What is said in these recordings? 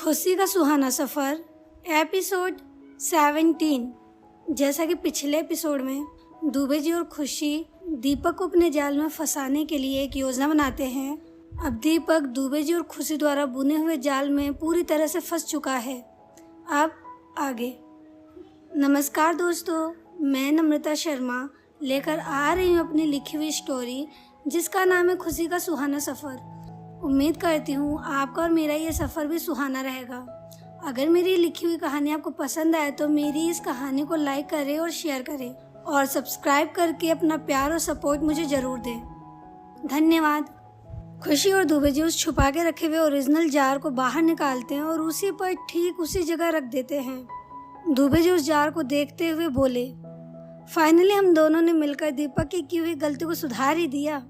खुशी का सुहाना सफ़र एपिसोड 17। जैसा कि पिछले एपिसोड में दुबे जी और खुशी दीपक को अपने जाल में फंसाने के लिए एक योजना बनाते हैं। अब दीपक दुबे जी और खुशी द्वारा बुने हुए जाल में पूरी तरह से फंस चुका है। अब आगे। नमस्कार दोस्तों, मैं नम्रता शर्मा लेकर आ रही हूँ अपनी लिखी हुई स्टोरी जिसका नाम है खुशी का सुहाना सफ़र। उम्मीद करती हूँ आपका और मेरा ये सफ़र भी सुहाना रहेगा। अगर मेरी लिखी हुई कहानी आपको पसंद आए तो मेरी इस कहानी को लाइक करें और शेयर करें और सब्सक्राइब करके अपना प्यार और सपोर्ट मुझे ज़रूर दें। धन्यवाद। खुशी और दुबे जी उस छुपा के रखे हुए ओरिजिनल जार को बाहर निकालते हैं और उसी पर ठीक उसी जगह रख देते हैं। दुबे जी उस जार को देखते हुए बोले, फाइनली हम दोनों ने मिलकर दीपक की हुई गलती को सुधार ही दिया।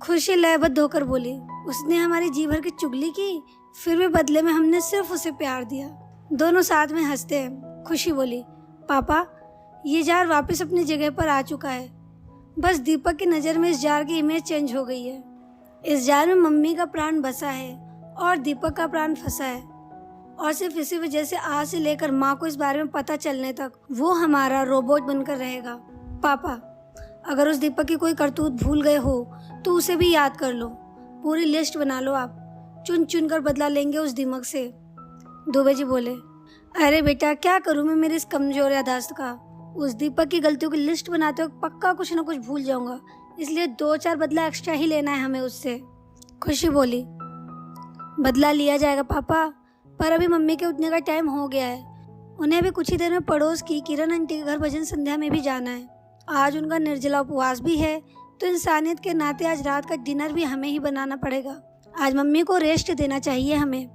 खुशी लयबद्ध होकर बोली, उसने हमारी जी भर की चुगली की, फिर भी बदले में हमने सिर्फ उसे प्यार दिया। दोनों साथ में हंसते हैं। खुशी बोली, पापा ये जार वापस अपनी जगह पर आ चुका है। बस दीपक की नज़र में इस जार की इमेज चेंज हो गई है। इस जार में मम्मी का प्राण बसा है और दीपक का प्राण फंसा है, और सिर्फ इसी वजह से आज से लेकर माँ को इस बारे में पता चलने तक वो हमारा रोबोट बनकर रहेगा। पापा अगर उस दीपक की कोई करतूत भूल गए हो तो उसे भी याद कर लो, पूरी लिस्ट बना लो, आप चुन चुन कर बदला लेंगे उस दिमाग से। दुबे जी बोले, अरे बेटा क्या करूँ मैं मेरी इस कमजोर याददाश्त का। उस दीपक की गलतियों की लिस्ट बनाते वक्त पक्का कुछ ना कुछ भूल जाऊंगा, इसलिए 2-4 बदला एक्स्ट्रा ही लेना है हमें उससे। खुशी बोली, बदला लिया जाएगा पापा, पर अभी मम्मी के उठने का टाइम हो गया है। उन्हें अभी कुछ ही देर में पड़ोस की किरण आंटी के घर भजन संध्या में भी जाना है। आज उनका निर्जला उपवास भी है, तो इंसानियत के नाते आज रात का डिनर भी हमें ही बनाना पड़ेगा। आज मम्मी को रेस्ट देना चाहिए हमें।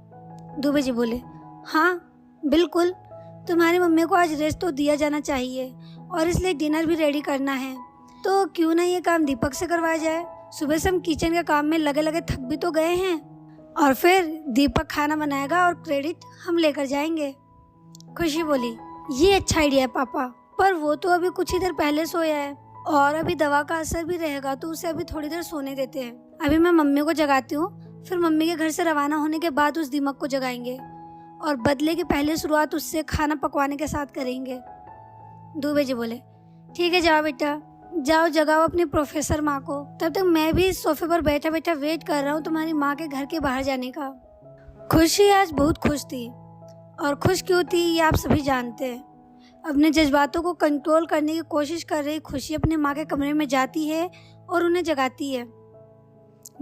दुबे जी बोले, हाँ बिल्कुल, तुम्हारी मम्मी को आज रेस्ट तो दिया जाना चाहिए और इसलिए डिनर भी रेडी करना है। तो क्यों ना ये काम दीपक से करवाया जाए। सुबह से हम किचन के काम में लगे लगे थक भी तो गए हैं, और फिर दीपक खाना बनाएगा और क्रेडिट हम लेकर जाएंगे। खुशी बोली, ये अच्छा आइडिया है पापा, पर वो तो अभी कुछ ही देर पहले सोया है और अभी दवा का असर भी रहेगा, तो उसे अभी थोड़ी देर सोने देते हैं। अभी मैं मम्मी को जगाती हूँ, फिर मम्मी के घर से रवाना होने के बाद उस दिमाग को जगाएंगे और बदले की पहले शुरुआत उससे खाना पकवाने के साथ करेंगे। दुबे जी बोले, ठीक है जाओ बेटा, जाओ जगाओ अपनी प्रोफेसर माँ को। तब तक मैं भी सोफे पर बैठा बैठा वेट कर रहा हूँ तुम्हारी माँ के घर के बाहर जाने का। खुशी आज बहुत खुश थी, और खुश क्यों थी ये आप सभी जानते हैं। अपने जज्बातों को कंट्रोल करने की कोशिश कर रही खुशी अपने माँ के कमरे में जाती है और उन्हें जगाती है।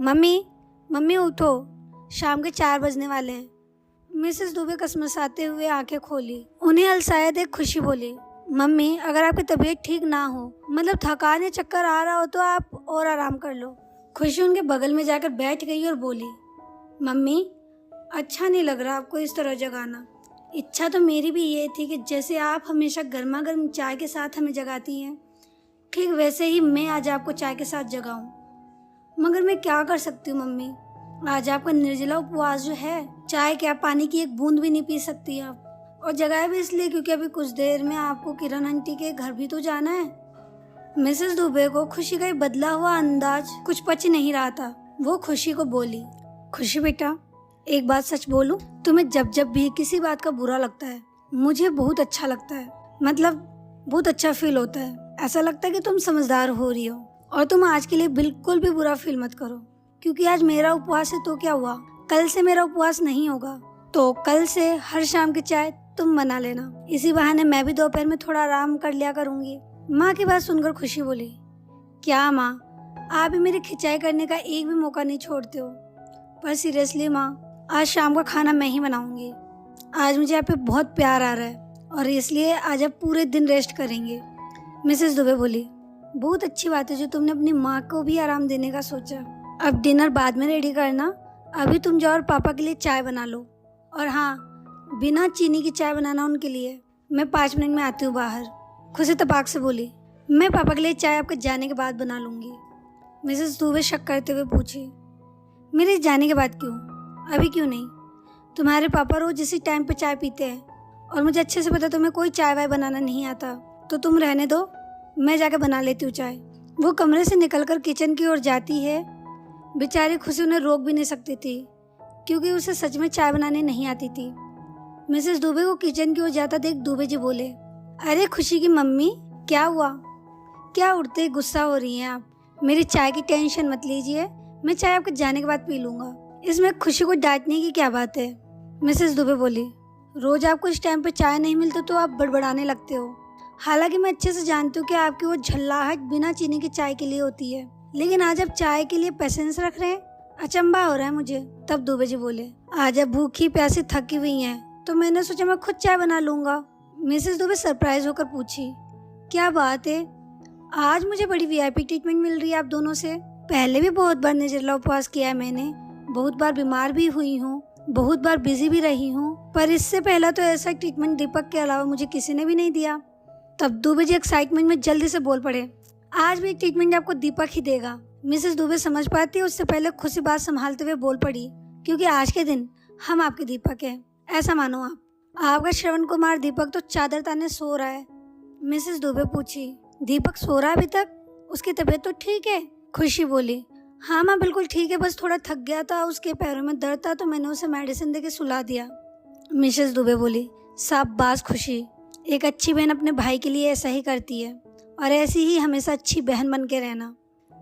मम्मी मम्मी उठो, शाम के 4 बजने वाले हैं। मिसेस दुबे कसमसाते हुए आंखें खोली। उन्हें अलसाया देख खुशी बोली, मम्मी अगर आपकी तबीयत ठीक ना हो, मतलब थकान या चक्कर आ रहा हो, तो आप और आराम कर लो। खुशी उनके बगल में जाकर बैठ गई और बोली, मम्मी अच्छा नहीं लग रहा आपको इस तरह जगाना। इच्छा तो मेरी भी ये थी कि जैसे आप हमेशा गर्मा गर्म चाय के साथ हमें जगाती हैं, ठीक वैसे ही मैं आज आपको चाय के साथ जगाऊं। मगर मैं क्या कर सकती हूँ मम्मी, आज आपका निर्जला उपवास जो है, चाय क्या पानी की एक बूंद भी नहीं पी सकती आप। और जगाया भी इसलिए क्योंकि अभी कुछ देर में आपको किरण आंटी के घर भी तो जाना है। मिसेस दुबे को खुशी का ये बदला हुआ अंदाज कुछ पच नहीं रहा था। वो खुशी को बोली, खुशी बेटा एक बात सच बोलूं, तुम्हें जब जब भी किसी बात का बुरा लगता है मुझे बहुत अच्छा लगता है, मतलब बहुत अच्छा फील होता है। ऐसा लगता है कि तुम समझदार हो रही हो, और तुम आज के लिए बिल्कुल भी बुरा फील मत करो, क्योंकि आज मेरा उपवास है तो क्या हुआ, कल से मेरा उपवास नहीं होगा, तो कल से हर शाम की चाय तुम बना लेना। इसी बहाने मैं भी दोपहर में थोड़ा आराम कर लिया करूंगी। माँ की बात सुनकर खुशी बोली, क्या माँ आप भी मेरी खिंचाई करने का एक भी मौका नहीं छोड़ते हो। पर सीरियसली माँ, आज शाम का खाना मैं ही बनाऊंगी। आज मुझे आप पे बहुत प्यार आ रहा है और इसलिए आज आप पूरे दिन रेस्ट करेंगे। मिसेस दुबे बोली, बहुत अच्छी बात है जो तुमने अपनी माँ को भी आराम देने का सोचा। अब डिनर बाद में रेडी करना, अभी तुम जाओ और पापा के लिए चाय बना लो, और हाँ बिना चीनी की चाय बनाना उनके लिए। मैं 5 मिनट में आती हूँ बाहर। खुशी तपाक से बोली, मैं पापा के लिए चाय आपके जाने के बाद बना लूँगी। मिसेस दुबे शक करते हुए पूछी, मेरे जाने के बाद क्यों, अभी क्यों नहीं? तुम्हारे पापा रोज इसी टाइम पे चाय पीते हैं, और मुझे अच्छे से पता तुम्हें कोई चाय वाय बनाना नहीं आता, तो तुम रहने दो, मैं जाके बना लेती हूँ चाय। वो कमरे से निकलकर किचन की ओर जाती है। बेचारी खुशी उन्हें रोक भी नहीं सकती थी, क्योंकि उसे सच में चाय बनाने नहीं आती थी। मिसेस दुबे को किचन की ओर जाता देख दुबे जी बोले, अरे खुशी की मम्मी, क्या हुआ? क्या उड़ते ही गुस्सा हो रही हैं आप? मेरी चाय की टेंशन मत लीजिए, मैं चाय आपके जाने के बाद पी लूँगा। इसमें खुशी को डांटने की क्या बात है? मिसेस दुबे बोली, रोज आपको इस टाइम पे चाय नहीं मिलती तो आप बड़बड़ाने लगते हो। हालांकि मैं अच्छे से जानती हूँ कि आपकी वो झल्लाहट बिना चीनी की चाय के लिए होती है, लेकिन आज आप चाय के लिए पेशेंस रख रहे हैं, अचंभा हो रहा है मुझे। तब दुबे जी बोले, आज आप भूखी प्यासी थकी हुई हैं तो मैंने सोचा मैं खुद चाय बना लूंगा। मिसेस दुबे सरप्राइज होकर पूछी, क्या बात है, आज मुझे बड़ी वीआईपी ट्रीटमेंट मिल रही है आप दोनों से? पहले भी बहुत बार निर्जला उपवास किया है मैंने, बहुत बार बीमार भी हुई हूँ, बहुत बार बिजी भी रही हूँ, पर इससे पहला तो ऐसा ट्रीटमेंट दीपक के अलावा मुझे किसी ने भी नहीं दिया। तब दुबे जी एक्साइटमेंट में जल्दी से बोल पड़े, आज भी ट्रीटमेंट आपको दीपक ही देगा। मिसेस दुबे समझ पाती उससे पहले खुशी बात संभालते हुए बोल पड़ी, क्योंकि आज के दिन हम आपके दीपक हैं, ऐसा मानो आपका श्रवण कुमार दीपक तो चादर ताने सो रहा है। मिसेस दुबे पूछी, दीपक सो रहा है अभी तक? उसकी तबीयत तो ठीक है? खुशी बोली, हाँ माँ बिल्कुल ठीक है, बस थोड़ा थक गया था, उसके पैरों में दर्द था तो मैंने उसे मेडिसिन देके सुला दिया। मिसेस दुबे बोली, शाबाश खुशी, एक अच्छी बहन अपने भाई के लिए ऐसा ही करती है और ऐसी ही हमेशा अच्छी बहन बन के रहना।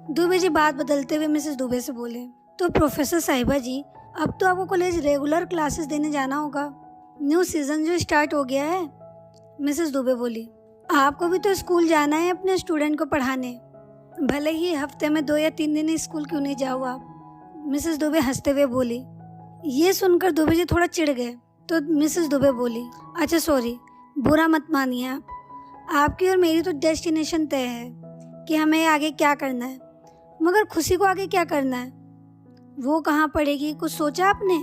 दुबे जी बात बदलते हुए मिसेस दुबे से बोले, तो प्रोफेसर साहिबा जी, अब तो आपको कॉलेज रेगुलर क्लासेस देने जाना होगा, न्यू सीजन जो स्टार्ट हो गया है। मिसेस दुबे बोली, आपको भी तो स्कूल जाना है अपने स्टूडेंट को पढ़ाने, भले ही हफ्ते में 2 या 3 दिन स्कूल क्यों नहीं जाओ आप। मिसेस दुबे हंसते हुए बोली। ये सुनकर दुबे जी थोड़ा चिढ़ गए तो मिसेस दुबे बोली, अच्छा सॉरी, बुरा मत मानिए आपकी और मेरी तो डेस्टिनेशन तय है कि हमें आगे क्या करना है, मगर खुशी को आगे क्या करना है वो कहाँ पड़ेगी, कुछ सोचा आपने?